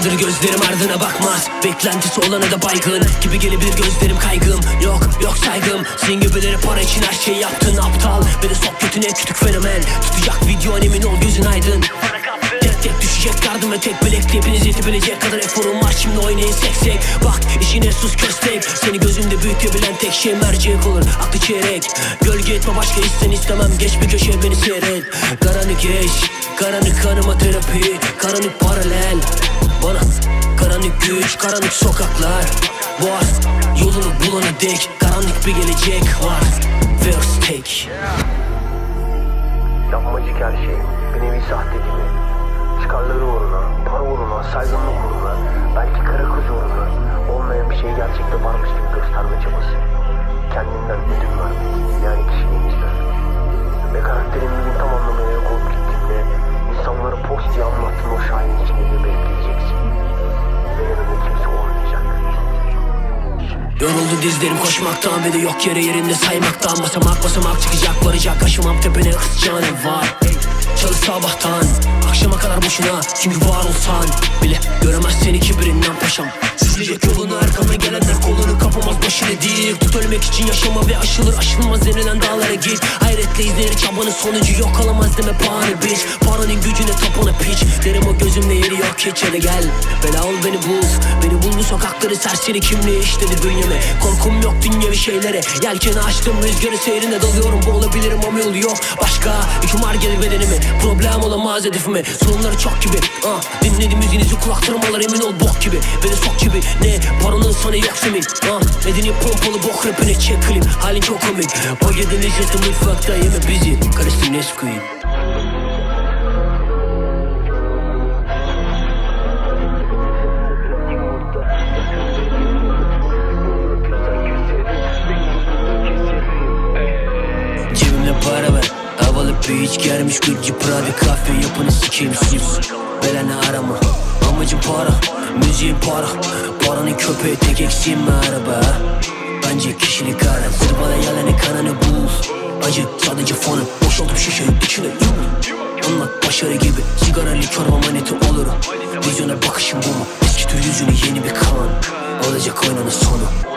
Yıllardır gözlerim ardına bakmaz, beklentisi olana da baygın gibi gelebilir gözlerim kaygım. Yok saygım, senin gibileri para için her şeyi yaptın aptal. Ve de sok götüne küçük fenomen, tutacak videon emin ol gözün aydın. Tek düşecek gardım ve tek bilekli, hepiniz yetebilecek kadar eforum var. Şimdi oynayın seksek, bak işine sus köstek. Seni gözünde büyütebilen tek şey mercek olur, aklı çeyrek. Gölge etme başka istemem, geç bir köşeye beni seyret. Karanlık geç, karanlık kanıma terapi, karanlık paralel bana. Karanlık güç, karanlık sokaklar var, yolunu bulana dek karanlık bir gelecek var. First take. Yapmacık her şey, bir nevi sahte gibi. Çıkarları uğruna, para uğruna, saygınlık uğruna, belki karı kız uğruna olmayan bir şey gerçekte varmış gibi gösterme çabası. Kendinden ödün vermek, yani kişiliğimizden. Ve karakterimizin tam anlamıyla yok olup gittiğinde insanlara post diye anlattığın o şahin içinde de bekleyeceksin. Ve yanında kimse olmayacak. Yoruldu dizlerim koşmaktan ve de yok yere yerinde saymaktan. Basamak çıkacak, varacak aşamam tepene, hırs canım var. Çalış sabahtan akşama kadar boşuna, çünkü var olsan bile göremez seni kibirinden paşam. Süzülecek yolunu arkamda gelenler kolunu kapamaz, başını değil. Tut ölmek için yaşama ve aşılmaz denilen dağlara git. Hayretle izlenir çabanın sonucu, yok alamaz deme paranı biç. Paranın gücüne tapana piç, derim o gözümde yeri yok hiç. Hele gel bela ol beni bul bu sokakları, serseri kimliği işledi bünyeme. Korkum yok dünyevi şeylere, yelkeni açtım rüzgarı seyrine dalıyorum. Boğulabilirim ama yolu yok başka, yüküm ağır gelir bedenime, problem olamaz hedefime. Sorunları çok gibi, dinledim müziğinizi kulaklarım alır emin ol bok gibi. Beni sok gibi, ne paranın sana yok semin. Medeni pompalı bok rapine çek klip, halin çok komik. Bagedin lezzeti mutfakta yeme bizi, karıştır Nesquik. Para ver, havalı bir iç gelmiş Gucci Prada kahve yapını sikeyim sus. Belene arama, amacım para, müziğin para. Paranın köpeği tek eksiğim mi araba? Bence kişilik ara, zırbala yalanı kanını bul. Acı sadece fonu, boşaltıp şişeyi içine yum. Anlat başarı gibi, sigara likör ve maneti olurum. Vizyoner bakışım bu mu? Eski tür yüzünü yeni bir kan, olacak oynanın sonu.